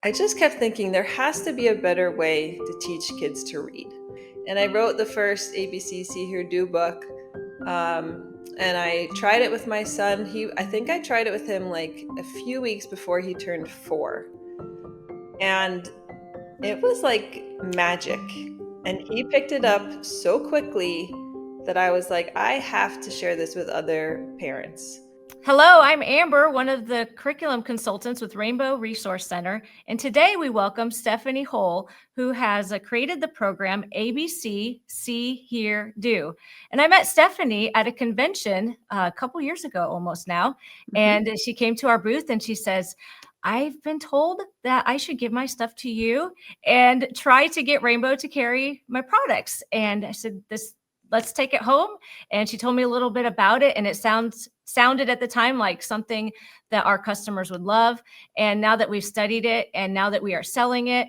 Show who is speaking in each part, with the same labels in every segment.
Speaker 1: I just kept thinking there has to be a better way to teach kids to read. And I wrote the first ABC See Hear Do book. And I tried it with my son. I think I tried it with him like a few weeks before he turned 4. And it was like magic. And he picked it up so quickly that I was like, I have to share this with other parents.
Speaker 2: Hello, I'm Amber, one of the curriculum consultants with Rainbow Resource Center. And today we welcome Stefanie Hohl, who has created the program ABC See Hear Do. And I met Stefanie at a convention a couple years ago, almost now. And she came to our booth and she says, I've been told that I should give my stuff to you and try to get Rainbow to carry my products. And I said, let's take it home. And she told me a little bit about it, and it sounded at the time like something that our customers would love. And now that we've studied it and now that we are selling it,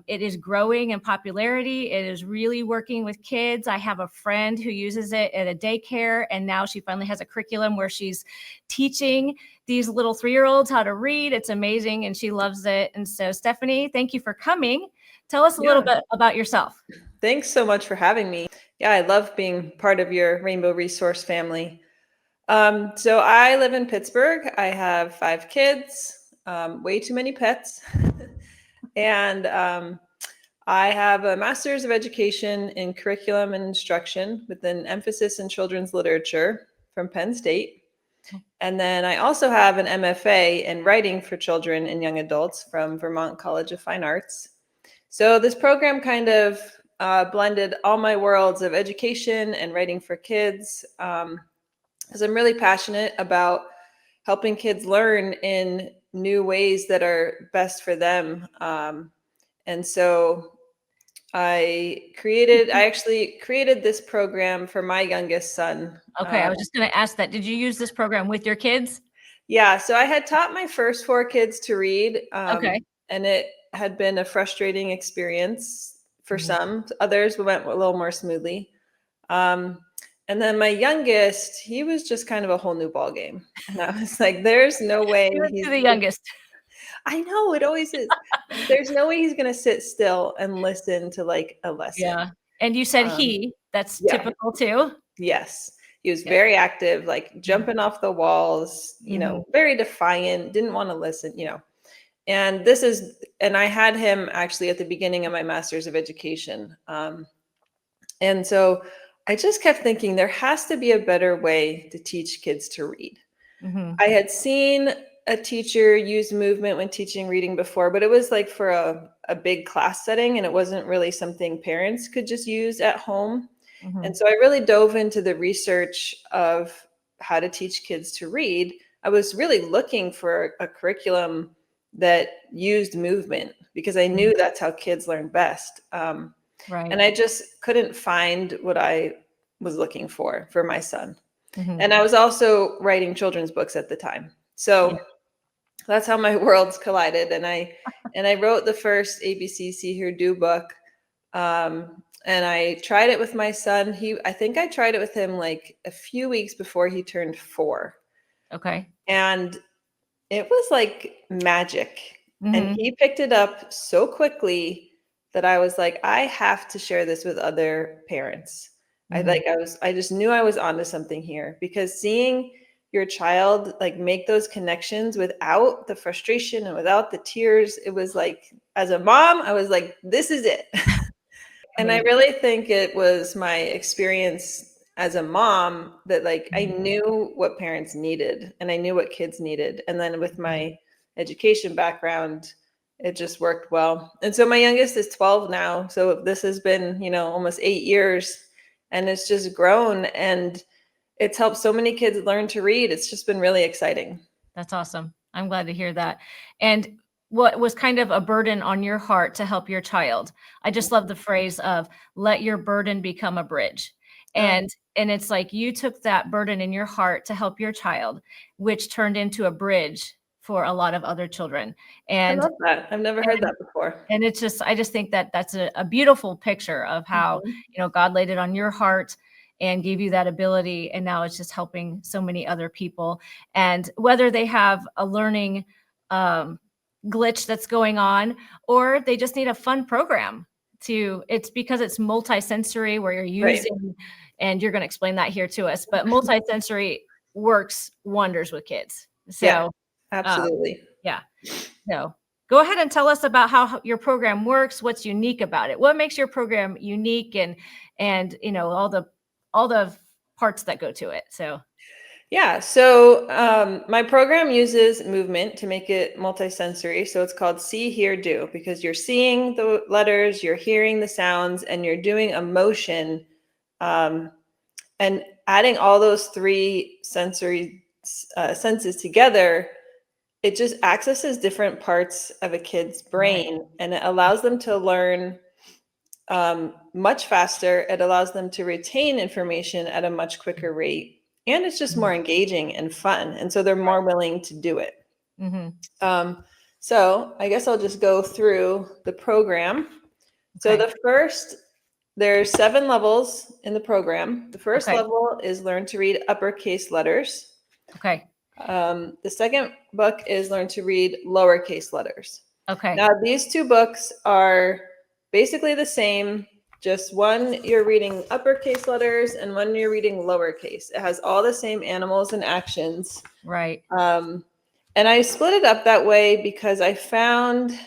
Speaker 2: it is growing in popularity. It is really working with kids. I have a friend who uses it at a daycare, and now she finally has a curriculum where she's teaching these little 3-year-olds how to read. It's amazing, and she loves it. And so, Stefanie, thank you for coming. Tell us a little bit about yourself.
Speaker 1: Thanks so much for having me. Yeah, I love being part of your Rainbow Resource family. So I live in Pittsburgh. I have 5 kids, way too many pets. And I have a master's of education in curriculum and instruction with an emphasis in children's literature from Penn State. And then I also have an MFA in writing for children and young adults from Vermont College of Fine Arts. So this program kind of blended all my worlds of education and writing for kids, because I'm really passionate about helping kids learn in new ways that are best for them. And so I actually created this program for my youngest son.
Speaker 2: Okay, I was just going to ask that. Did you use this program with your kids?
Speaker 1: Yeah, so I had taught my first 4 kids to read,
Speaker 2: Okay.
Speaker 1: and it had been a frustrating experience for some. Others went a little more smoothly. And then my youngest, he was just kind of a whole new ball game. And I was like, there's no way
Speaker 2: He's the youngest.
Speaker 1: I know, it always is. There's no way he's going to sit still and listen to like a lesson.
Speaker 2: Yeah. And you said that's
Speaker 1: yeah.
Speaker 2: typical too.
Speaker 1: Yes. He was very active, like jumping off the walls, very defiant, didn't want to listen, And I had him actually at the beginning of my master's of education. And so I just kept thinking there has to be a better way to teach kids to read. I had seen a teacher use movement when teaching reading before, but it was like for a big class setting, and it wasn't really something parents could just use at home. And so I really dove into the research of how to teach kids to read. I was really looking for a curriculum that used movement because I knew that's how kids learn best.
Speaker 2: Right.
Speaker 1: And I just couldn't find what I was looking for my son. And I was also writing children's books at the time. So that's how my worlds collided. And I wrote the first ABC See Hear Do book. And I tried it with my son. I think I tried it with him like a few weeks before he turned 4.
Speaker 2: Okay.
Speaker 1: And it was like magic. And he picked it up so quickly that I was like, I have to share this with other parents. I just knew I was onto something here, because seeing your child like make those connections without the frustration and without the tears, it was like, as a mom, I was like, this is it. And I really think it was my experience as a mom that like I knew what parents needed and I knew what kids needed. And then with my education background, it just worked well. And so my youngest is 12 now. So this has been, almost 8 years, and it's just grown, and it's helped so many kids learn to read. It's just been really exciting.
Speaker 2: That's awesome. I'm glad to hear that. And what was kind of a burden on your heart to help your child? I just love the phrase of let your burden become a bridge. And it's like you took that burden in your heart to help your child, which turned into a bridge for a lot of other children. And
Speaker 1: I love that. I've never heard that before.
Speaker 2: And it's just, I just think that that's a beautiful picture of how, God laid it on your heart and gave you that ability. And now it's just helping so many other people. And whether they have a learning glitch that's going on, or they just need a fun program it's because it's multisensory where you're using, and you're going to explain that here to us, but multisensory works wonders with kids. So
Speaker 1: yeah, absolutely.
Speaker 2: Yeah. So go ahead and tell us about how your program works, what's unique about it. What makes your program unique, and all the parts that go to it. So
Speaker 1: yeah, so my program uses movement to make it multisensory. So it's called See, Hear, Do, because you're seeing the letters, you're hearing the sounds, and you're doing a motion, and adding all those three sensory senses together. It just accesses different parts of a kid's brain, and it allows them to learn much faster. It allows them to retain information at a much quicker rate. And it's just more engaging and fun. And so they're more willing to do it. So I guess I'll just go through the program. So there's 7 levels in the program. The first level is learn to read uppercase letters.
Speaker 2: Okay.
Speaker 1: The second book is learn to read lowercase letters.
Speaker 2: Okay.
Speaker 1: Now, these 2 books are basically the same. Just one you're reading uppercase letters and one you're reading lowercase. It has all the same animals and actions.
Speaker 2: Right.
Speaker 1: And I split it up that way because I found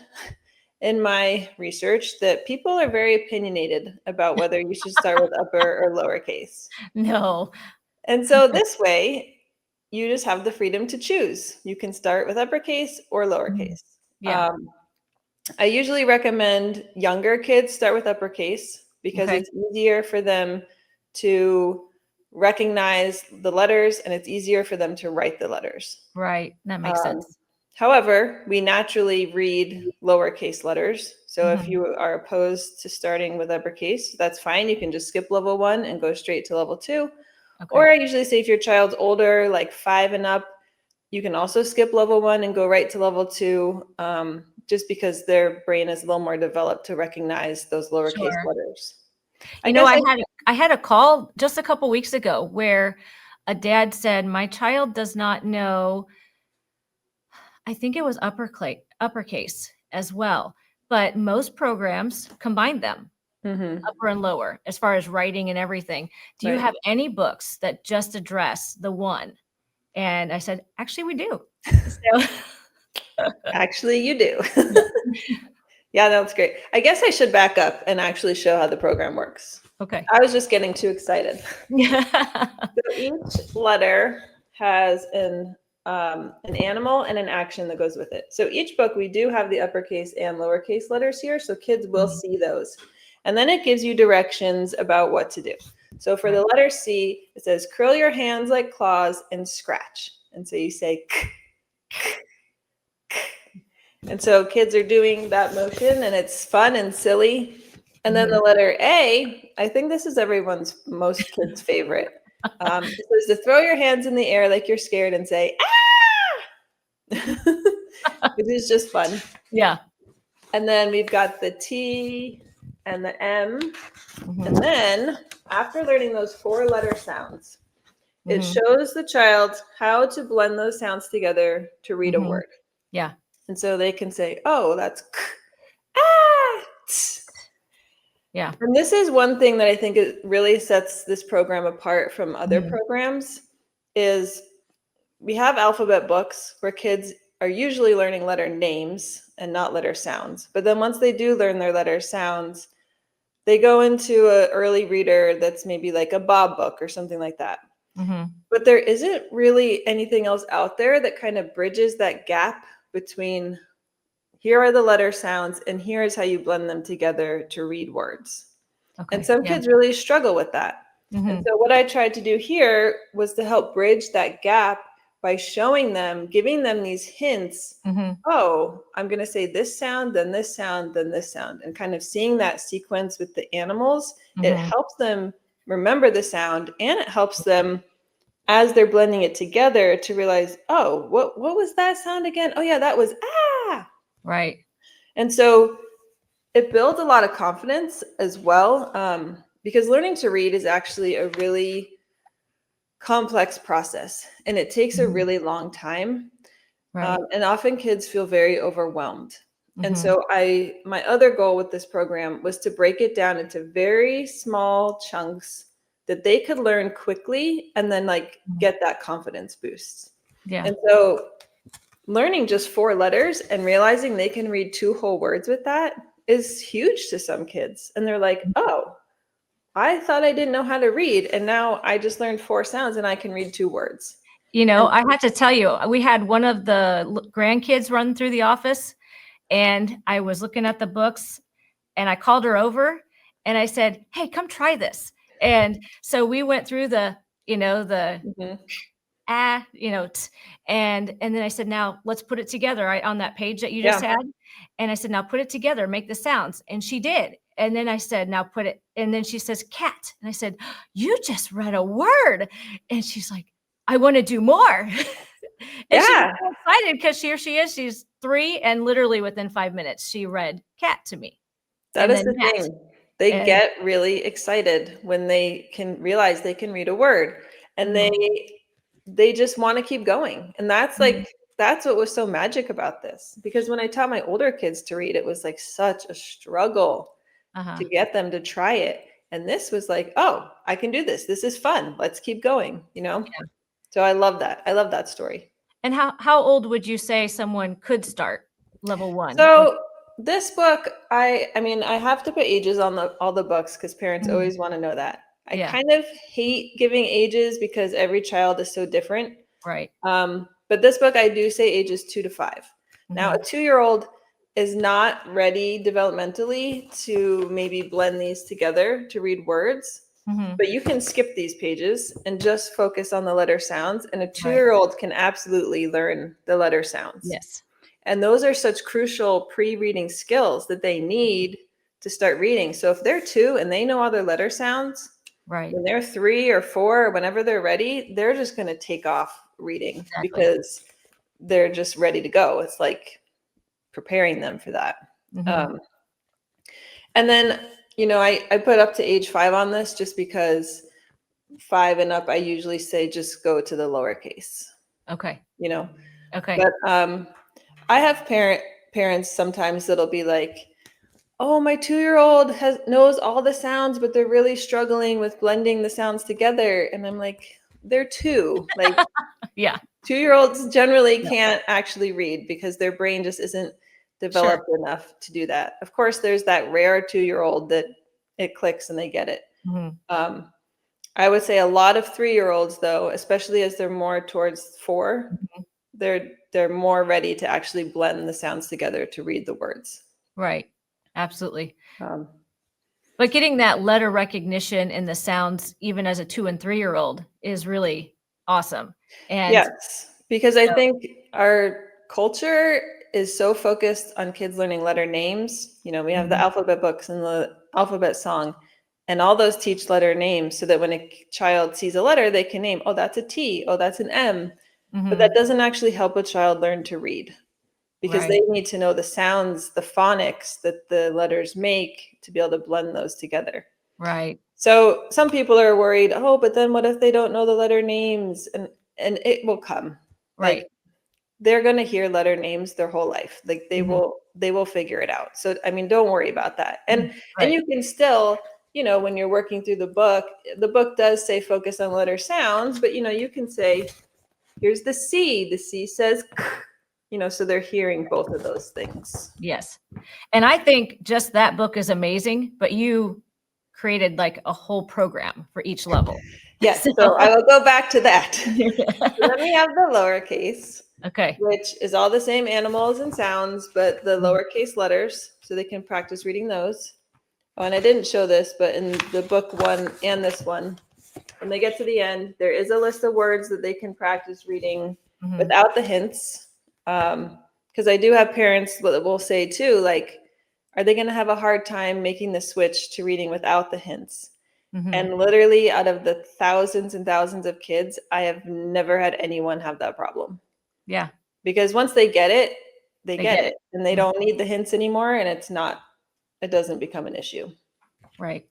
Speaker 1: in my research that people are very opinionated about whether you should start with upper or lowercase.
Speaker 2: No.
Speaker 1: And so this way, you just have the freedom to choose. You can start with uppercase or lowercase.
Speaker 2: Yeah.
Speaker 1: I usually recommend younger kids start with uppercase because it's easier for them to recognize the letters, and it's easier for them to write the letters.
Speaker 2: Right. That makes sense.
Speaker 1: However, we naturally read lowercase letters. So if you are opposed to starting with uppercase, that's fine. You can just skip level 1 and go straight to level 2. Or I usually say if your child's older, like 5 and up, you can also skip level 1 and go right to level 2, just because their brain is a little more developed to recognize those lowercase letters.
Speaker 2: I had a call just a couple weeks ago where a dad said, my child does not know, I think it was uppercase as well, but most programs combine them, upper and lower, as far as writing and everything. Do you have any books that just address the one? And I said, actually, we do. So
Speaker 1: actually, you do. Yeah, that's great. I guess I should back up and actually show how the program works.
Speaker 2: Okay.
Speaker 1: I was just getting too excited. So each letter has an animal and an action that goes with it. So each book, we do have the uppercase and lowercase letters here, so kids will see those. And then it gives you directions about what to do. So for the letter C, it says curl your hands like claws and scratch. And so you say k, k, k. And so kids are doing that motion, and it's fun and silly. And then the letter A, I think this is most kids' favorite. It says to throw your hands in the air like you're scared and say, ah! Which is just fun.
Speaker 2: Yeah.
Speaker 1: And then we've got the T and the M. And then after learning those 4 letter sounds, it shows the child how to blend those sounds together to read a word.
Speaker 2: Yeah.
Speaker 1: And so they can say, oh, that's k, ah, t.
Speaker 2: Yeah.
Speaker 1: And this is one thing that I think it really sets this program apart from other programs is we have alphabet books where kids are usually learning letter names and not letter sounds. But then once they do learn their letter sounds, they go into an early reader that's maybe like a Bob book or something like that. But there isn't really anything else out there that kind of bridges that gap between here are the letter sounds and here is how you blend them together to read words. And some kids really struggle with that. And so what I tried to do here was to help bridge that gap by showing them, giving them these hints. Oh, I'm going to say this sound, then this sound, then this sound, and kind of seeing that sequence with the animals. It helps them remember the sound, and it helps them as they're blending it together to realize, oh, what was that sound again? Oh yeah, that was ah.
Speaker 2: Right.
Speaker 1: And so it builds a lot of confidence as well, because learning to read is actually a really complex process, and it takes a really long time.
Speaker 2: Right.
Speaker 1: And often kids feel very overwhelmed. And
Speaker 2: Mhm.
Speaker 1: so my other goal with this program was to break it down into very small chunks that they could learn quickly and then like
Speaker 2: Mhm.
Speaker 1: get that confidence boost.
Speaker 2: Yeah.
Speaker 1: And so learning just 4 letters and realizing they can read 2 whole words with that is huge to some kids. And they're like, oh, I thought I didn't know how to read. And now I just learned 4 sounds and I can read 2 words.
Speaker 2: You know,
Speaker 1: And
Speaker 2: I had to tell you, we had one of the grandkids run through the office, and I was looking at the books, and I called her over and I said, "Hey, come try this." And so we went through the, the
Speaker 1: mhm,
Speaker 2: and then I said, "Now let's put it together on that page that you just
Speaker 1: yeah,
Speaker 2: had." And I said, "Now put it together, make the sounds." And she did. And then I said, "Now put it." And then she says, "Cat." And I said, "You just read a word." And she's like, "I want to do more." And she was
Speaker 1: yeah.
Speaker 2: so excited because here she is. She's 3, and literally within 5 minutes, she read cat to me,
Speaker 1: That
Speaker 2: and
Speaker 1: is
Speaker 2: then
Speaker 1: the
Speaker 2: mat.
Speaker 1: thing. They
Speaker 2: And
Speaker 1: get really excited when they can realize they can read a word and
Speaker 2: mhm,
Speaker 1: they just want to keep going. And that's
Speaker 2: mhm,
Speaker 1: like that's what was so magic about this. Because when I taught my older kids to read, it was like such a struggle
Speaker 2: uh-huh.
Speaker 1: to get them to try it. And this was like, oh, I can do this. This is fun. Let's keep going, you know?
Speaker 2: Yeah.
Speaker 1: So I love that. I love that story.
Speaker 2: And how old would you say someone could start level 1 with?
Speaker 1: So this book, I mean, I have to put ages on all the books because parents
Speaker 2: Mhm.
Speaker 1: always want to know that. I
Speaker 2: Yeah,
Speaker 1: kind of hate giving ages because every child is so different.
Speaker 2: right.
Speaker 1: But this book, I do say ages 2 to 5. Now, a
Speaker 2: Mhm,
Speaker 1: 2-year-old is not ready developmentally to maybe blend these together to read words,
Speaker 2: mhm,
Speaker 1: but you can skip these pages and just focus on the letter sounds. And a two
Speaker 2: right.
Speaker 1: year old can absolutely learn the letter sounds.
Speaker 2: Yes,
Speaker 1: And those are such crucial pre-reading skills that they need to start reading. So if they're 2 and they know all their letter sounds,
Speaker 2: right.
Speaker 1: when they're 3 or 4, or whenever they're ready, they're just going to take off reading
Speaker 2: Exactly.
Speaker 1: because they're just ready to go. It's like preparing them for that.
Speaker 2: Mhm.
Speaker 1: Um, and then, I put up to age 5 on this just because 5 and up, I usually say just go to the lowercase,
Speaker 2: Okay,
Speaker 1: you know.
Speaker 2: okay.
Speaker 1: But I have parents sometimes that'll be like, "Oh, my 2-year-old knows all the sounds, but they're really struggling with blending the sounds together." And I'm like, "They're 2." Like
Speaker 2: Yeah,
Speaker 1: 2-year-olds generally
Speaker 2: yeah,
Speaker 1: can't actually read because their brain just isn't
Speaker 2: sure.
Speaker 1: developed enough to do that. Of course, there's that rare 2-year-old that it clicks and they get it.
Speaker 2: Mhm,
Speaker 1: Um, I would say a lot of 3-year-olds though, especially as they're more towards 4,
Speaker 2: mhm.
Speaker 1: they're more ready to actually blend the sounds together to read the words.
Speaker 2: Right, absolutely.
Speaker 1: Um,
Speaker 2: But getting that letter recognition in the sounds, even as a 2 and 3-year-old, is really awesome. And
Speaker 1: yes, because I
Speaker 2: so
Speaker 1: think our culture is so focused on kids learning letter names. We have the
Speaker 2: mhm,
Speaker 1: alphabet books and the alphabet song, and all those teach letter names so that when a child sees a letter, they can name, oh, that's a T, oh, that's an M. But that
Speaker 2: mhm,
Speaker 1: doesn't actually help a child learn to read because
Speaker 2: right,
Speaker 1: they need to know the sounds, the phonics that the letters make to be able to blend those together.
Speaker 2: right,
Speaker 1: So some people are worried, oh, but then what if they don't know the letter names? And it will come. Like
Speaker 2: right.
Speaker 1: they're going to hear letter names their whole life. Like they
Speaker 2: Mhm,
Speaker 1: will they will figure it out. So I mean, don't worry about that. And
Speaker 2: mhm,
Speaker 1: and
Speaker 2: right.
Speaker 1: you can still, when you're working through the book does say focus on letter sounds, but you can say here's the C. The C says k, so they're hearing both of those things.
Speaker 2: Yes. And I think just that book is amazing, but you created like a whole program for each level.
Speaker 1: Yes,
Speaker 2: So
Speaker 1: so I will go back to that. So then we have the lowercase,
Speaker 2: okay.
Speaker 1: which is all the same animals and sounds, but the
Speaker 2: Mhm,
Speaker 1: lowercase letters, so they can practice reading those. Oh, and I didn't show this, but in the book one and this one, when they get to the end, there is a list of words that they can practice reading
Speaker 2: mhm,
Speaker 1: without the hints. Because I do have parents that will say too, like, are they going to have a hard time making the switch to reading without the hints?
Speaker 2: mhm.
Speaker 1: And literally, out of the thousands and thousands of kids, I have never had anyone have that problem.
Speaker 2: Yeah,
Speaker 1: Because once they get it, they
Speaker 2: they
Speaker 1: get
Speaker 2: get
Speaker 1: it,
Speaker 2: it.
Speaker 1: and they
Speaker 2: Mhm,
Speaker 1: don't need the hints anymore, and it doesn't become an issue.
Speaker 2: right.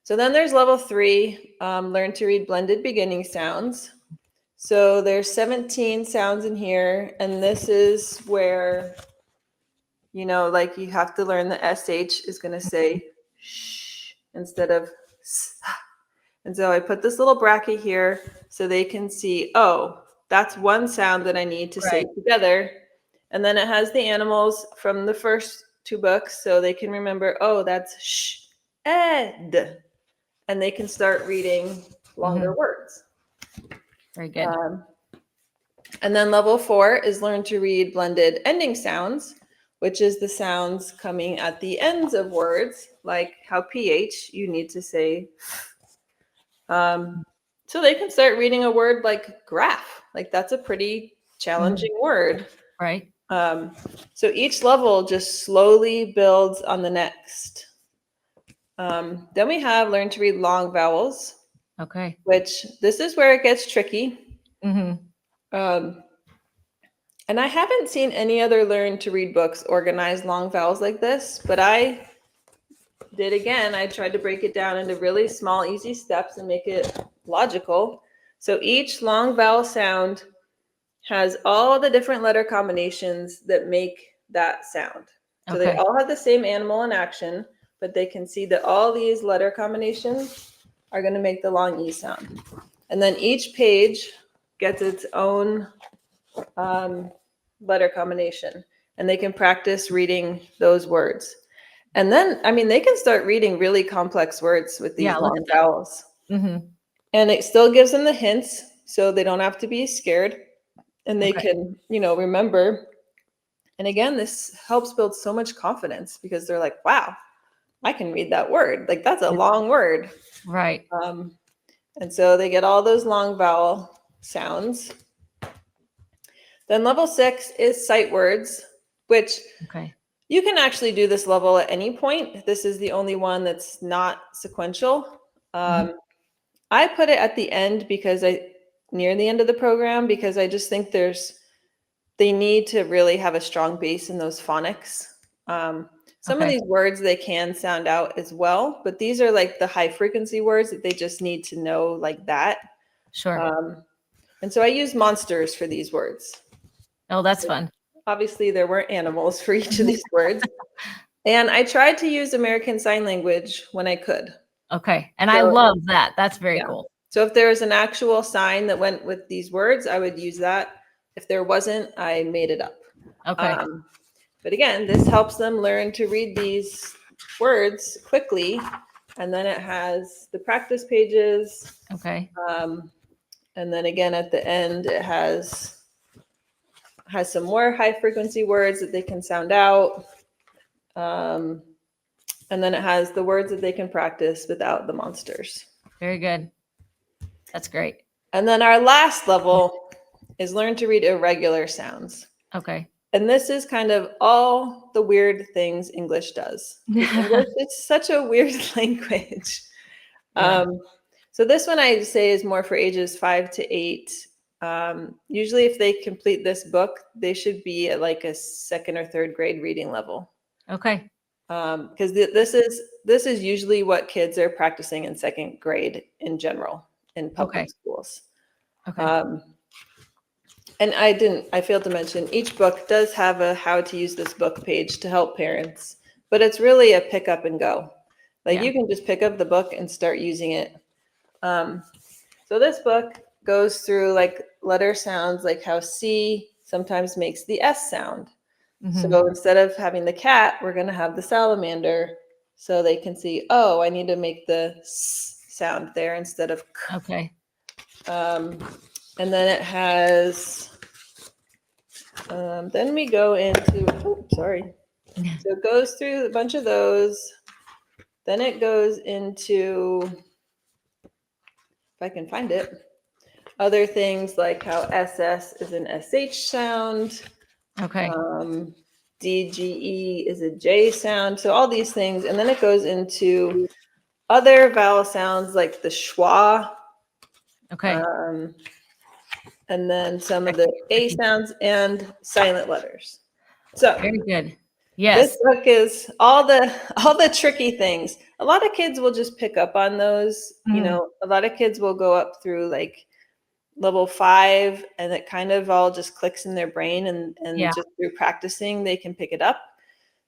Speaker 1: So then there's level 3, learn to read blended beginning sounds. So there's 17 sounds in here, and this is where, like you have to learn the SH is going to say shh instead of s. And so I put this little bracket here so they can see, oh, that's one sound that I need to say together. And then it has the animals from the first two books so they can remember, oh, that's sh, ed. And they can start reading longer words.
Speaker 2: Very good.
Speaker 1: And then level 4 is learn to read blended ending sounds, which is the sounds coming at the ends of words, like how PH, you need to say. So they can start reading a word like graph. Like that's a pretty challenging word.
Speaker 2: Right.
Speaker 1: So each level just slowly builds on the next. Then we have learn to read long vowels.
Speaker 2: Okay.
Speaker 1: Which this is where it gets tricky. And I haven't seen any other learn to read books organize long vowels like this, but I did again. I tried to break it down into really small, easy steps and make it logical. So each long vowel sound has all the different letter combinations that make that sound. So they all have the same animal in action, but they can see that all these letter combinations are going to make the long E sound. And then each page gets its own letter combination, and they can practice reading those words. And then, they can start reading really complex words with these long vowels. And it still gives them the hints, so they don't have to be scared, and they can, remember. And again, this helps build so much confidence because they're like, wow, I can read that word. Like that's a long word.
Speaker 2: Right.
Speaker 1: And so they get all those long vowel sounds. Then level 6 is sight words, which you can actually do this level at any point. This is the only one that's not sequential. I put it at the end near the end of the program, because I just think they need to really have a strong base in those phonics. Some of these words they can sound out as well, but these are like the high frequency words that they just need to know like that.
Speaker 2: Sure.
Speaker 1: And so I use monsters for these words.
Speaker 2: Oh, that's fun.
Speaker 1: Obviously, there weren't animals for each of these words. And I tried to use American Sign Language when I could.
Speaker 2: Okay. And I love that. That's very cool.
Speaker 1: So if there was an actual sign that went with these words, I would use that. If there wasn't, I made it up.
Speaker 2: Okay.
Speaker 1: But again, this helps them learn to read these words quickly. And then it has the practice pages.
Speaker 2: Okay.
Speaker 1: And then again, at the end, it has some more high frequency words that they can sound out. And then it has the words that they can practice without the monsters.
Speaker 2: Very good. That's great.
Speaker 1: And then our last level is learn to read irregular sounds.
Speaker 2: Okay.
Speaker 1: And this is kind of all the weird things English does. English is such a weird language. So this one I say is more for ages 5 to 8. Usually if they complete this book, they should be at like a 2nd or 3rd grade reading level.
Speaker 2: Okay.
Speaker 1: Because this is usually what kids are practicing in 2nd grade in general in public schools.
Speaker 2: Okay.
Speaker 1: And I failed to mention, each book does have a how to use this book page to help parents, but it's really a pick up and go. Like you can just pick up the book and start using it. So this book goes through like letter sounds, like how C sometimes makes the S sound. So instead of having the cat, we're going to have the salamander, so they can see, oh, I need to make the S sound there instead of K.
Speaker 2: Okay.
Speaker 1: And then it has, then we go into, so it goes through a bunch of those. Then it goes into, if I can find it, other things like how SS is an SH sound.
Speaker 2: Okay.
Speaker 1: DGE is a J sound. So all these things. And then it goes into other vowel sounds like the schwa.
Speaker 2: Okay.
Speaker 1: And then some of the A sounds and silent letters. So
Speaker 2: very good. Yes.
Speaker 1: This book is all the tricky things. A lot of kids will just pick up on those. A lot of kids will go up through like level 5 and it kind of all just clicks in their brain, and
Speaker 2: Yeah.
Speaker 1: just through practicing they can pick it up.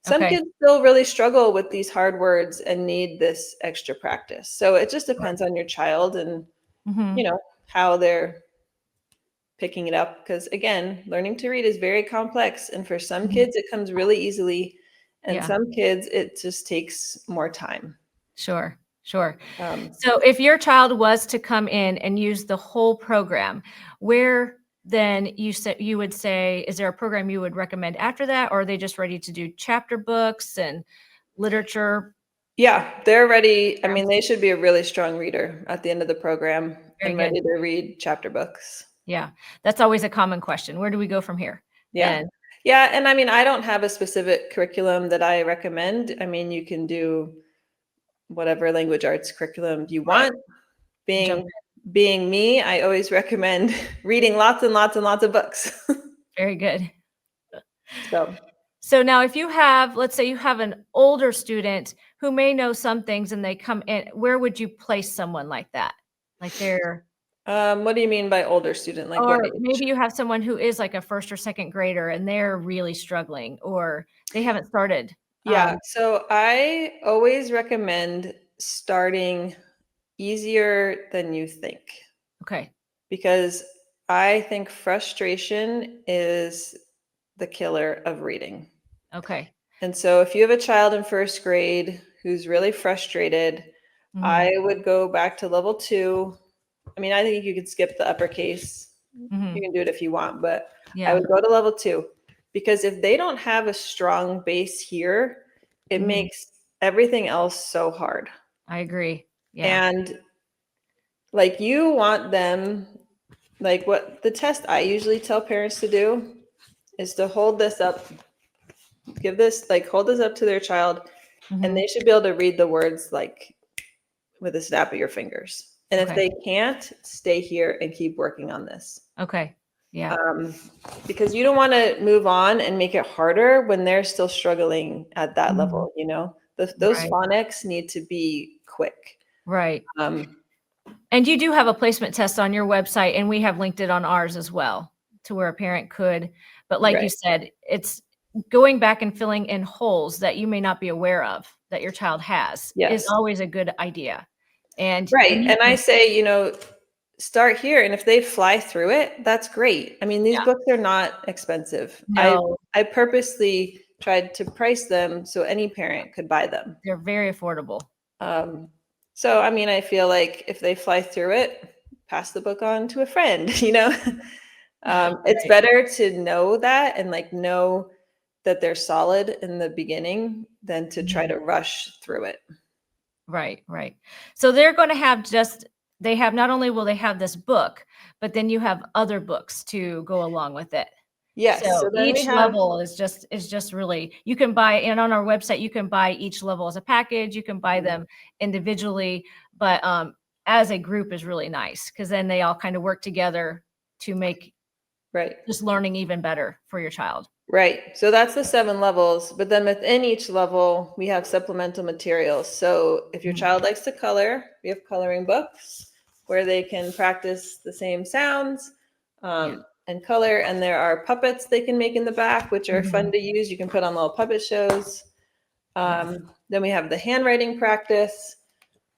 Speaker 1: Some
Speaker 2: Okay.
Speaker 1: kids still really struggle with these hard words and need this extra practice. So it just depends on your child and
Speaker 2: Mhm.
Speaker 1: how they're picking it up, because again, learning to read is very complex, and for some
Speaker 2: Mhm.
Speaker 1: kids it comes really easily, and
Speaker 2: Yeah.
Speaker 1: some kids it just takes more time.
Speaker 2: Sure. Sure.
Speaker 1: Um,
Speaker 2: So if your child was to come in and use the whole program, where then you would say, is there a program you would recommend after that, or are they just ready to do chapter books and literature
Speaker 1: yeah, they're ready. I mean,
Speaker 2: programs?
Speaker 1: they should be a really strong reader at the end of the program
Speaker 2: Very
Speaker 1: and
Speaker 2: good.
Speaker 1: ready to read chapter books.
Speaker 2: Yeah. That's always a common question. Where do we go from here?
Speaker 1: Yeah.
Speaker 2: And
Speaker 1: Yeah, and I mean, I don't have a specific curriculum that I recommend. I mean, you can do whatever language arts curriculum you
Speaker 2: right,
Speaker 1: want.
Speaker 2: jump
Speaker 1: Being me, I always recommend reading lots and lots and lots of books.
Speaker 2: very good.
Speaker 1: So,
Speaker 2: So now if you have, let's say you have an older student who may know some things and they come in, where would you place someone like that? Like they're
Speaker 1: what do you mean by older student? Like what
Speaker 2: or
Speaker 1: age?
Speaker 2: maybe you have someone who is like a first or second grader and they're really struggling or they haven't started.
Speaker 1: Yeah, so I always recommend starting easier than you think,
Speaker 2: Okay.
Speaker 1: because I think frustration is the killer of reading.
Speaker 2: Okay.
Speaker 1: And so if you have a child in first grade who's really frustrated, I
Speaker 2: Mhm.
Speaker 1: would go back to level 2. I mean, I think you could skip the uppercase. You
Speaker 2: Mhm.
Speaker 1: can do it if you want, but I
Speaker 2: Yeah.
Speaker 1: would go to level 2, because if they don't have a strong base here, it
Speaker 2: Mhm.
Speaker 1: makes everything else so hard.
Speaker 2: I agree. Yeah.
Speaker 1: And like you want them, like what the test I usually tell parents to do is to hold this up, hold this up to their child, and
Speaker 2: Mhm.
Speaker 1: they should be able to read the words like with a snap of your fingers. And if
Speaker 2: Okay.
Speaker 1: they can't, stay here and keep working on this.
Speaker 2: Okay. Yeah.
Speaker 1: Um, because you don't want to move on and make it harder when they're still struggling at that
Speaker 2: Mhm.
Speaker 1: level. Those
Speaker 2: Right.
Speaker 1: phonics need to be quick.
Speaker 2: Right.
Speaker 1: Um,
Speaker 2: And you do have a placement test on your website, and we have linked it on ours as well to where a parent could. But like you
Speaker 1: right.
Speaker 2: said, it's going back and filling in holes that you may not be aware of that your child has is
Speaker 1: Yes.
Speaker 2: always a good idea. And
Speaker 1: Right.
Speaker 2: then you
Speaker 1: And I
Speaker 2: can,
Speaker 1: say, start here. And if they fly through it, that's great. I mean, these
Speaker 2: yeah,
Speaker 1: books are not expensive.
Speaker 2: no,
Speaker 1: I purposely tried to price them so any parent could buy them.
Speaker 2: they're very affordable.
Speaker 1: Um, so, I mean, I feel like if they fly through it, pass the book on to a friend. It's
Speaker 2: Right.
Speaker 1: better to know that and like know that they're solid in the beginning than to try
Speaker 2: Mhm.
Speaker 1: to rush through it.
Speaker 2: Right, right. So they're going to have they have not only will they have this book, but then you have other books to go along with it.
Speaker 1: Yes.
Speaker 2: So
Speaker 1: So then we
Speaker 2: each
Speaker 1: have,
Speaker 2: level is just really you can buy and on our website, you can buy each level as a package, you can buy them individually, but, as a group is really nice because then they all kind of work together to make
Speaker 1: right.
Speaker 2: just learning even better for your child.
Speaker 1: Right. So that's the 7 levels. But then within each level, we have supplemental materials. So if your
Speaker 2: Mhm.
Speaker 1: child likes to color, we have coloring books where they can practice the same sounds
Speaker 2: Yeah.
Speaker 1: and color. And there are puppets they can make in the back, which are fun
Speaker 2: Mhm.
Speaker 1: to use. You can put on little puppet shows.
Speaker 2: Yeah.
Speaker 1: Then we have the handwriting practice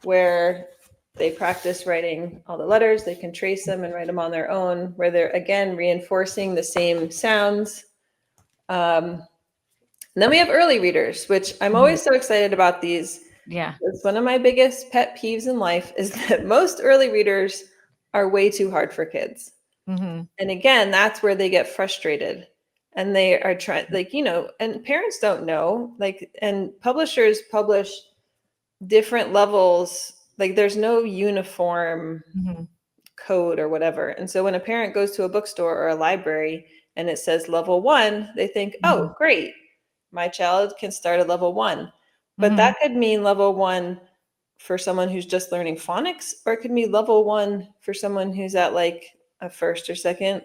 Speaker 1: where they practice writing all the letters. They can trace them and write them on their own, where they're again reinforcing the same sounds. Um, and then we have early readers, which I'm
Speaker 2: Mhm.
Speaker 1: always so excited about these.
Speaker 2: Yeah.
Speaker 1: It's one of my biggest pet peeves in life is that most early readers are way too hard for kids.
Speaker 2: Mhm.
Speaker 1: And again, that's where they get frustrated. And they are trying, and parents don't know, and publishers publish different levels. Like there's no uniform
Speaker 2: Mhm.
Speaker 1: code or whatever. And so when a parent goes to a bookstore or a library and it says level 1, they think,
Speaker 2: Mhm.
Speaker 1: oh, great, my child can start at level 1. But
Speaker 2: Mhm.
Speaker 1: that could mean level 1 for someone who's just learning phonics, or it could be level 1 for someone who's at like a first or second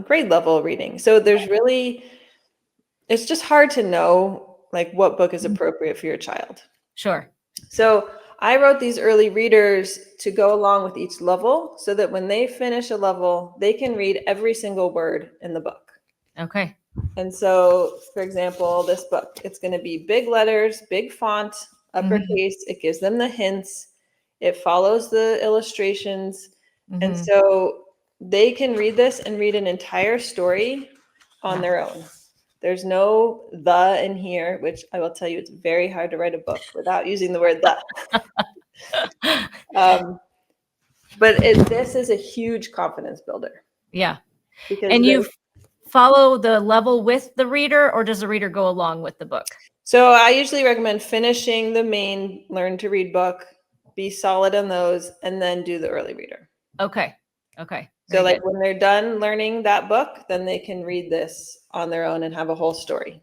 Speaker 1: grade level reading. So it's just hard to know like what book is
Speaker 2: Mhm.
Speaker 1: appropriate for your child.
Speaker 2: Sure.
Speaker 1: So I wrote these early readers to go along with each level so that when they finish a level, they can read every single word in the book.
Speaker 2: Okay.
Speaker 1: And so, for example, this book, it's going to be big letters, big font, uppercase. It gives them the hints. It follows the illustrations. And so they can read this and read an entire story on their own. There's no the in here, which I will tell you, it's very hard to write a book without using the word the. But this is a huge confidence builder.
Speaker 2: Yeah.
Speaker 1: Because
Speaker 2: And you follow the level with the reader, or does the reader go along with the book?
Speaker 1: So I usually recommend finishing the main learn to read book, be solid on those, and then do the early reader.
Speaker 2: Okay. Okay.
Speaker 1: So like when they're done learning that book, then they can read this on their own and have a whole story.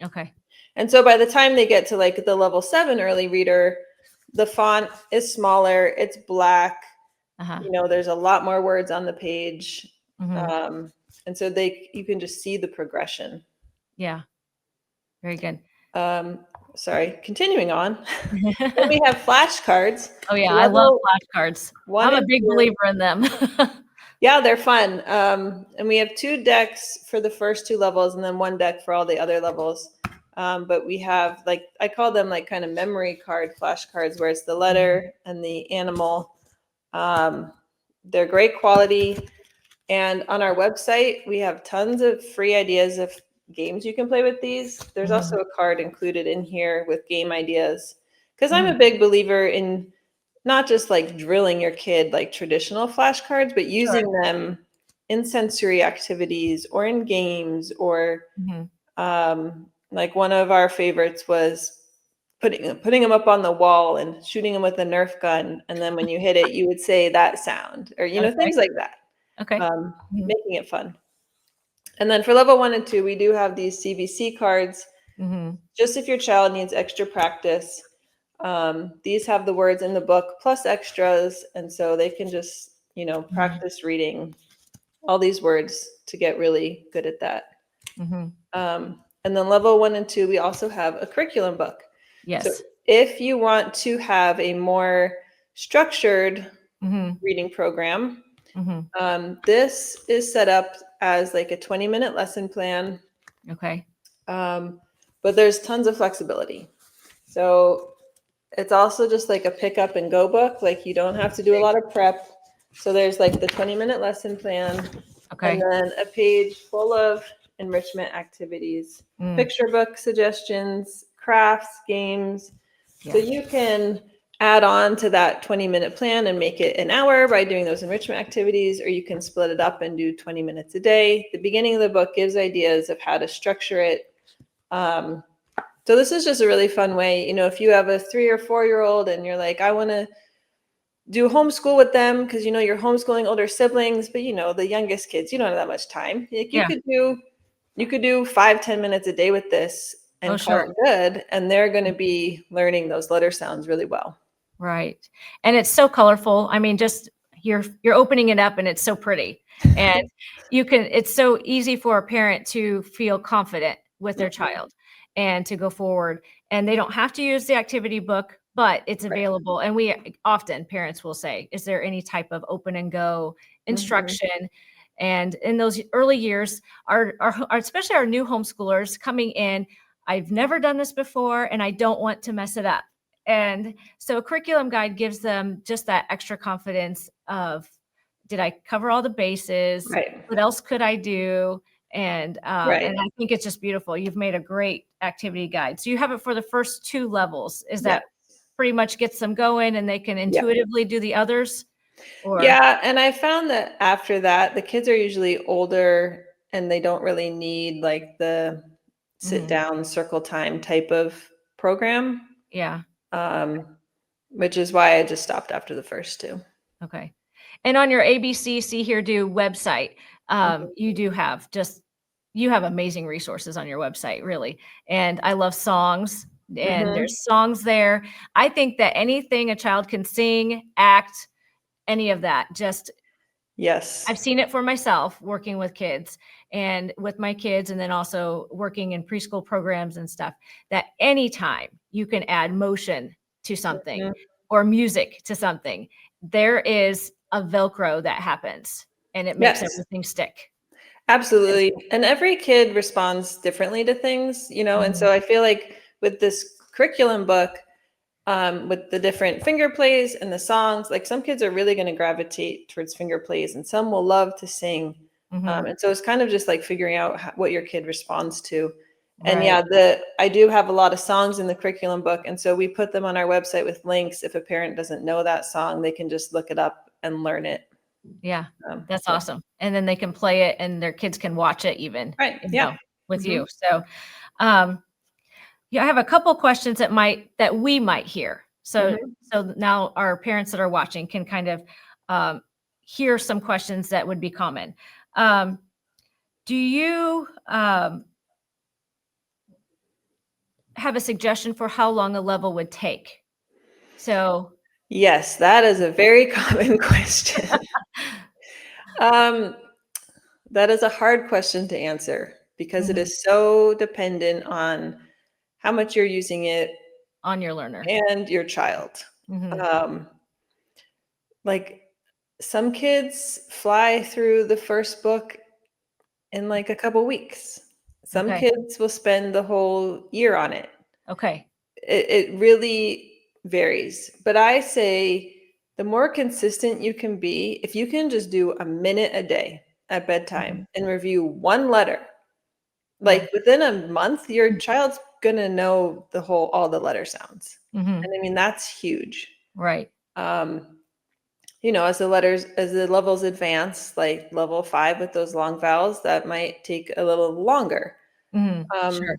Speaker 2: Okay.
Speaker 1: And so by the time they get to like the level 7 early reader, the font is smaller, it's black. There's a lot more words on the page. And so you can just see the progression.
Speaker 2: Yeah. Very good.
Speaker 1: Sorry, continuing on. Then we have flashcards.
Speaker 2: Oh yeah, I love flashcards. I'm a big believer in them.
Speaker 1: Yeah, they're fun. And we have 2 decks for the first 2 levels and then 1 deck for all the other levels. But we have I call them like kind of memory card flashcards, where it's the letter and the animal. They're great quality. And on our website, we have tons of free ideas of games you can play with these. There's also a card included in here with game ideas. Because I'm a big believer in not just like drilling your kid like traditional flashcards, but using them in sensory activities or in games or like one of our favorites was putting them up on the wall and shooting them with a Nerf gun. And then when you hit it, you would say that sound or, things like that.
Speaker 2: Okay.
Speaker 1: Making it fun. And then for level 1 and 2, we do have these CBC cards. Just if your child needs extra practice. These have the words in the book plus extras. And so they can just, practice reading all these words to get really good at that. And then level 1 and 2, we also have a curriculum book.
Speaker 2: Yes.
Speaker 1: So if you want to have a more structured reading program, this is set up as like a 20-minute lesson plan.
Speaker 2: Okay.
Speaker 1: But there's tons of flexibility. So it's also just like a pick up and go book. Like you don't have to do a lot of prep. So there's like the 20-minute lesson plan.
Speaker 2: Okay.
Speaker 1: And then a page full of enrichment activities, picture book suggestions, crafts, games. So you can add on to that 20-minute plan and make it an hour by doing those enrichment activities, or you can split it up and do 20 minutes a day. The beginning of the book gives ideas of how to structure it. So this is just a really fun way. If you have a 3 or 4-year-old and you're like, I want to do homeschool with them because, you're homeschooling older siblings, but, the youngest kids, you don't have that much time. Like you could do 5-10 minutes a day with this and call it good. And they're going to be learning those letter sounds really well.
Speaker 2: Right. And it's so colorful. I mean, just you're opening it up and it's so pretty. And it's so easy for a parent to feel confident with their child and to go forward. And they don't have to use the activity book, but it's available. And parents will say, is there any type of open and go instruction? And in those early years, especially our new homeschoolers coming in, I've never done this before and I don't want to mess it up. And so a curriculum guide gives them just that extra confidence of, did I cover all the bases?
Speaker 1: Right.
Speaker 2: What else could I do? And and I think it's just beautiful. You've made a great activity guide. So you have it for the first 2 levels. Is that pretty much gets them going and they can intuitively do the others?
Speaker 1: Yeah. And I found that after that, the kids are usually older and they don't really need like the sit down circle time type of program.
Speaker 2: Yeah.
Speaker 1: Which is why I just stopped after the first 2.
Speaker 2: Okay. And on your ABC See Here Do website, you have amazing resources on your website, really. And I love songs and there's songs there. I think that anything a child can sing, act, any of that,
Speaker 1: yes,
Speaker 2: I've seen it for myself working with kids and with my kids, and then also working in preschool programs and stuff, that anytime you can add motion to something, or music to something, there is a Velcro that happens and it makes
Speaker 1: Yes.
Speaker 2: everything stick.
Speaker 1: Absolutely. And every kid responds differently to things, you know, and
Speaker 2: Mhm.
Speaker 1: so I feel like with this curriculum book, with the different finger plays and the songs, like some kids are really going to gravitate towards finger plays and some will love to sing.
Speaker 2: Mhm.
Speaker 1: And so it's kind of just like figuring out what your kid responds to. And
Speaker 2: Right.
Speaker 1: yeah, I do have a lot of songs in the curriculum book. And so we put them on our website with links. If a parent doesn't know that song, they can just look it up and learn it.
Speaker 2: Yeah. That's
Speaker 1: Yeah.
Speaker 2: awesome. And then they can play it and their kids can watch it even,
Speaker 1: Right. Yeah.
Speaker 2: with
Speaker 1: Mhm.
Speaker 2: you. So, um, yeah, I have a couple questions that we might hear. So
Speaker 1: Mhm.
Speaker 2: now our parents that are watching can kind of hear some questions that would be common. Do you have a suggestion for how long a level would take? So,
Speaker 1: Yes, that is a very common question. Um, that is a hard question to answer because it
Speaker 2: mhm,
Speaker 1: is so dependent on how much you're using it
Speaker 2: on your learner.
Speaker 1: and your child.
Speaker 2: Hmm.
Speaker 1: Um, like some kids fly through the first book in like a couple weeks. Some
Speaker 2: Okay.
Speaker 1: kids will spend the whole year on it.
Speaker 2: Okay.
Speaker 1: It really varies. But I say the more consistent you can be, if you can just do a minute a day at bedtime
Speaker 2: Hmm.
Speaker 1: and review one letter,
Speaker 2: Yeah.
Speaker 1: like within a month, your child's gonna know all the letter sounds.
Speaker 2: Hmm.
Speaker 1: And I mean, that's huge.
Speaker 2: Right.
Speaker 1: Um, as the levels advance, like level 5 with those long vowels, that might take a little longer.
Speaker 2: Hmm.
Speaker 1: Um,
Speaker 2: Sure.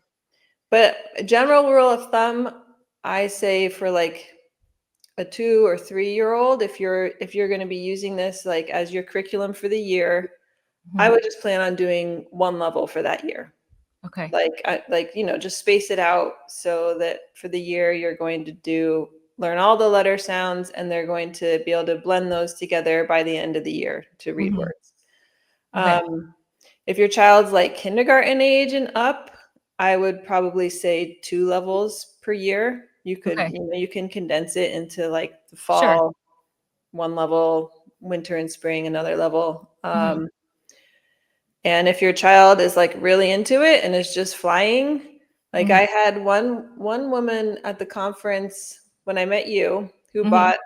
Speaker 1: but a general rule of thumb, I say for like a 2 or 3 year old, if you're going to be using this like as your curriculum for the year, I
Speaker 2: Mhm.
Speaker 1: would just plan on doing one level for that year.
Speaker 2: Okay.
Speaker 1: Just space it out so that for the year you're going to learn all the letter sounds and they're going to be able to blend those together by the end of the year to read
Speaker 2: Mhm.
Speaker 1: words.
Speaker 2: Okay.
Speaker 1: If your child's like kindergarten age and up, I would probably say 2 levels per year.
Speaker 2: Okay.
Speaker 1: You can condense it into like the
Speaker 2: Sure.
Speaker 1: fall, one level, winter and spring, another level.
Speaker 2: Mhm.
Speaker 1: And if your child is like really into it and is just flying, like
Speaker 2: Mhm.
Speaker 1: I had one woman at the conference when I met you who
Speaker 2: Mhm.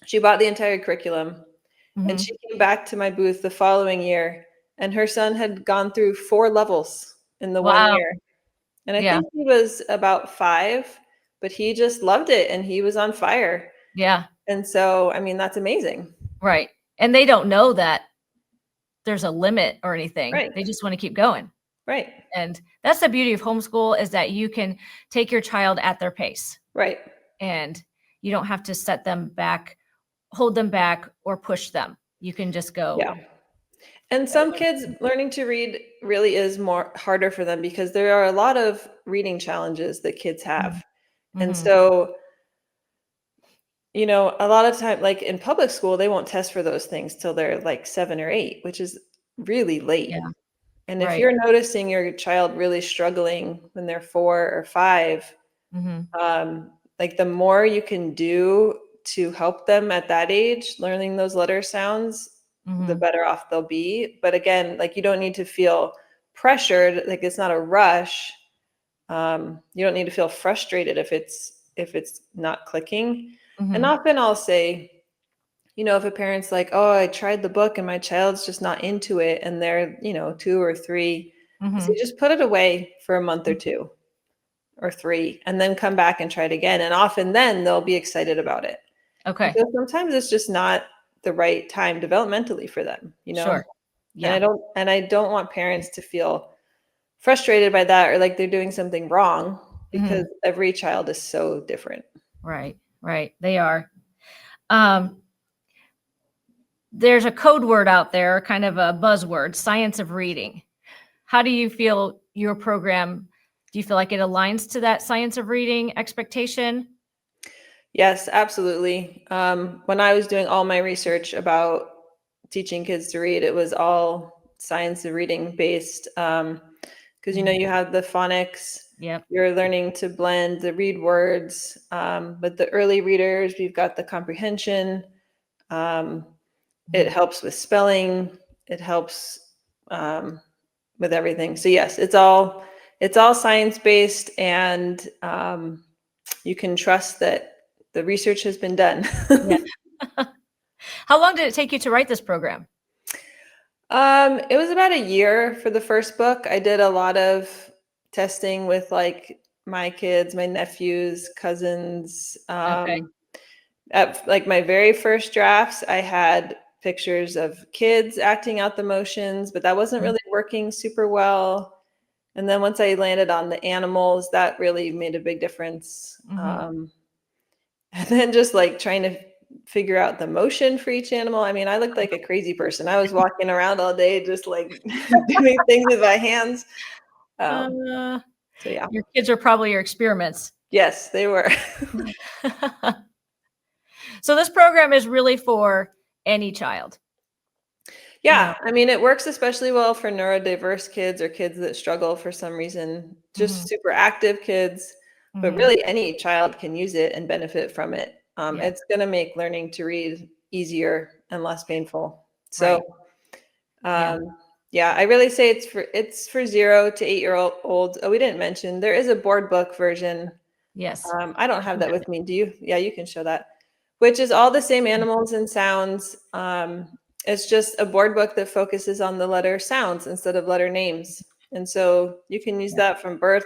Speaker 1: she bought the entire curriculum and
Speaker 2: Mhm.
Speaker 1: she came back to my booth the following year and her son had gone through 4 levels in the one
Speaker 2: Wow.
Speaker 1: year. And I
Speaker 2: Yeah.
Speaker 1: think he was about 5, but he just loved it and he was on fire.
Speaker 2: Yeah.
Speaker 1: And so, I mean, that's amazing.
Speaker 2: Right. And they don't know that there's a limit or anything.
Speaker 1: Right.
Speaker 2: They just wanna keep going.
Speaker 1: Right.
Speaker 2: And that's the beauty of homeschool is that you can take your child at their pace,
Speaker 1: Right.
Speaker 2: and you don't have to set them back, hold them back, or push them. You can just go
Speaker 1: Yeah. And
Speaker 2: at
Speaker 1: some
Speaker 2: one
Speaker 1: kids
Speaker 2: pace.
Speaker 1: learning to read really is more harder for them because there are a lot of reading challenges that kids
Speaker 2: Mhm.
Speaker 1: have. And
Speaker 2: Mhm.
Speaker 1: so, a lot of time, like in public school, they won't test for those things till they're like 7 or 8, which is really late.
Speaker 2: Yeah.
Speaker 1: And if
Speaker 2: Right.
Speaker 1: you're noticing your child really struggling when they're 4 or 5,
Speaker 2: Mhm.
Speaker 1: like the more you can do to help them at that age, learning those letter sounds, the
Speaker 2: Mhm.
Speaker 1: better off they'll be. But again, like you don't need to feel pressured, like it's not a rush. You don't need to feel frustrated if it's not clicking. And
Speaker 2: Mhm.
Speaker 1: often I'll say, if a parent's like, "Oh, I tried the book and my child's just not into it," and they're, 2 or 3, I say,
Speaker 2: Mhm.
Speaker 1: just put it away for a month or 2 or 3, and then come back and try it again. And often then they'll be excited about it. And
Speaker 2: Okay.
Speaker 1: so sometimes it's just not the right time developmentally for them.
Speaker 2: Sure.
Speaker 1: And I
Speaker 2: Yeah.
Speaker 1: don't and I don't want parents to feel frustrated by that or like they're doing something wrong because
Speaker 2: Mhm.
Speaker 1: every child is so different.
Speaker 2: Right. Right. They are. Um, there's a code word out there, kind of a buzzword, science of reading. How do you feel your program? Do you feel like it aligns to that science of reading expectation?
Speaker 1: Yes, absolutely. When I was doing all my research about teaching kids to read, it was all science of reading based. Because
Speaker 2: Mhm.
Speaker 1: you have the phonics,
Speaker 2: Yep.
Speaker 1: You're learning to blend the read words. But the early readers, we've got the comprehension. It helps with spelling. It helps with everything. So yes, it's all science-based, and you can trust that the research has been done.
Speaker 2: Yeah. How long did it take you to write this program?
Speaker 1: It was about a year for the first book. I did a lot of testing with like my kids, my nephews, cousins.
Speaker 2: Okay.
Speaker 1: At like my very first drafts, I had pictures of kids acting out the motions, but that wasn't really working super well. And then once I landed on the animals, that really made a big difference. And then just like trying to figure out the motion for each animal. I mean, I looked like a crazy person. I was walking around all day just like doing things with my hands. So yeah.
Speaker 2: Your kids are probably your experiments.
Speaker 1: Yes, they were.
Speaker 2: So this program is really for any child.
Speaker 1: Yeah, I mean, it works especially well for neurodiverse kids or kids that struggle for some reason, just super active kids, but really any child can use it and benefit from it. It's going to make learning to read easier and less painful. So, yeah, I really say it's for 0 to 8-year-olds. Oh, we didn't mention there is a board book version.
Speaker 2: Yes.
Speaker 1: I don't have that with me. Do you? Yeah, you can show that, which is all the same animals and sounds. It's just a board book that focuses on the letter sounds instead of letter names. And so you can use that from birth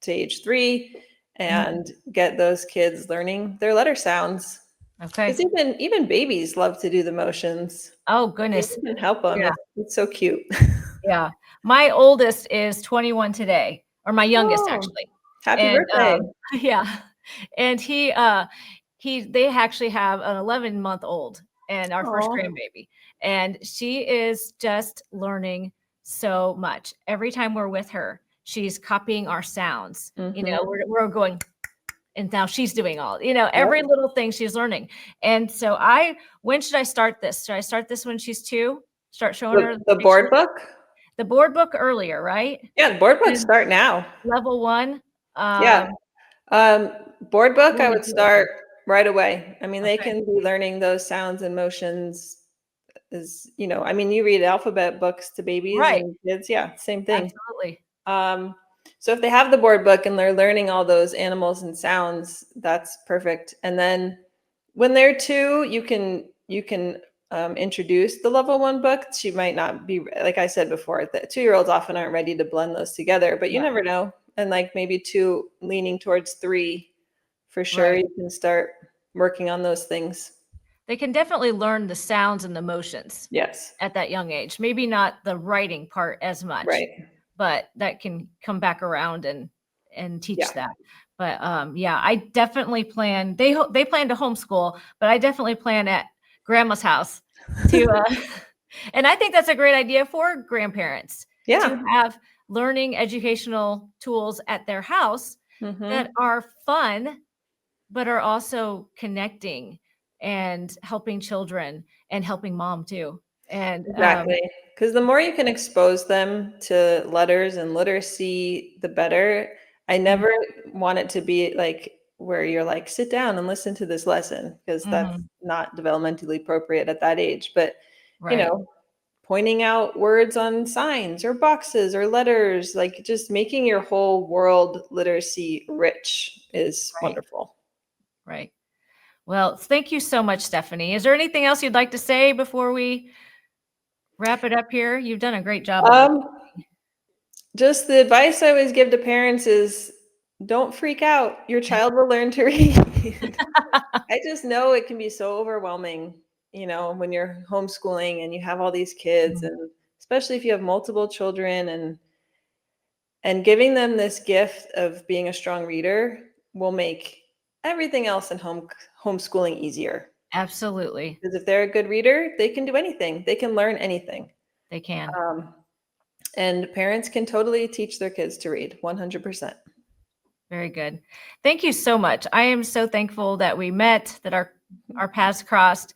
Speaker 1: to age 3 and get those kids learning their letter sounds.
Speaker 2: Okay.
Speaker 1: Because even babies love to do the motions.
Speaker 2: Oh, goodness.
Speaker 1: You can help them.
Speaker 2: Yeah.
Speaker 1: It's so cute.
Speaker 2: Yeah. My oldest is 21 today, or my youngest actually.
Speaker 1: Happy birthday.
Speaker 2: Yeah. And they actually have an 11-month-old and our first grandbaby. And she is just learning so much. Every time we're with her, she's copying our sounds. You know, we're going, and now she's doing all, every little thing she's learning. And so when should I start this? Should I start this when she's 2? Start showing her
Speaker 1: the board book?
Speaker 2: The board book earlier, right?
Speaker 1: Yeah, the board books start now.
Speaker 2: Level 1.
Speaker 1: Yeah. Board book, I would start right away. I mean, they can be learning those sounds and motions I mean, you read alphabet books to babies and kids. Yeah, same thing.
Speaker 2: Absolutely.
Speaker 1: So if they have the board book and they're learning all those animals and sounds, that's perfect. And then when they're 2, you can introduce the level 1 book. She might not be, like I said before, the 2-year-olds often aren't ready to blend those together, but you never know. And like maybe 2 leaning towards 3, for sure, you can start working on those things.
Speaker 2: They can definitely learn the sounds and the motions.
Speaker 1: Yes.
Speaker 2: At that young age. Maybe not the writing part as much.
Speaker 1: Right.
Speaker 2: But that can come back around and teach that. But I definitely plan. They plan to homeschool, but I definitely plan at grandma's house to. And I think that's a great idea for grandparents to have learning educational tools at their house that are fun, but are also connecting and helping children and helping mom too. And
Speaker 1: exactly. Because the more you can expose them to letters and literacy, the better. I never want it to be like where you're like, sit down and listen to this lesson, because that's not developmentally appropriate at that age. But, pointing out words on signs or boxes or letters, like just making your whole world literacy rich is wonderful.
Speaker 2: Right. Well, thank you so much, Stefanie. Is there anything else you'd like to say before we wrap it up here? You've done a great job.
Speaker 1: Just the advice I always give to parents is don't freak out. Your child will learn to read. I just know it can be so overwhelming, when you're homeschooling and you have all these kids, and especially if you have multiple children, and giving them this gift of being a strong reader will make everything else in homeschooling easier.
Speaker 2: Absolutely.
Speaker 1: Because if they're a good reader, they can do anything. They can learn anything.
Speaker 2: They can.
Speaker 1: And parents can totally teach their kids to read 100%.
Speaker 2: Very good. Thank you so much. I am so thankful that we met, that our paths crossed.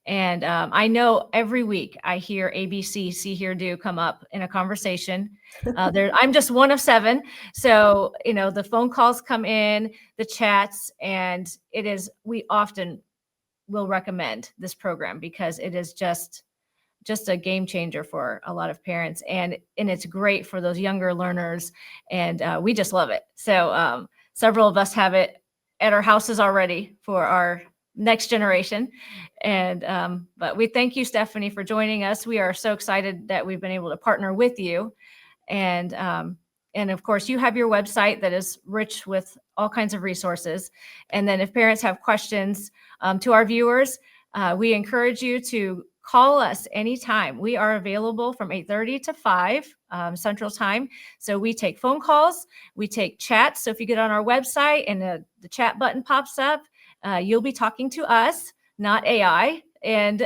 Speaker 2: And I know every week I hear ABC, see, hear, do come up in a conversation. I'm just one of 7. So, the phone calls come in, the chats, and we often will recommend this program because it is just a game changer for a lot of parents. And it's great for those younger learners. And we just love it. So several of us have it at our houses already for our next generation. And but we thank you, Stefanie, for joining us. We are so excited that we've been able to partner with you. And of course, you have your website that is rich with all kinds of resources. And then if parents have questions to our viewers, we encourage you to call us anytime. We are available from 8:30 to 5 Central Time. So we take phone calls, we take chats. So if you get on our website and the chat button pops up, you'll be talking to us, not AI. And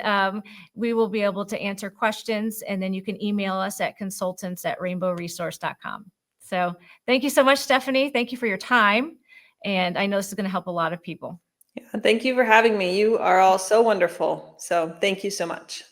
Speaker 2: we will be able to answer questions. And then you can email us at consultants@rainbowresource.com. So thank you so much, Stefanie. Thank you for your time. And I know this is going to help a lot of people.
Speaker 1: Yeah, thank you for having me. You are all so wonderful. So thank you so much.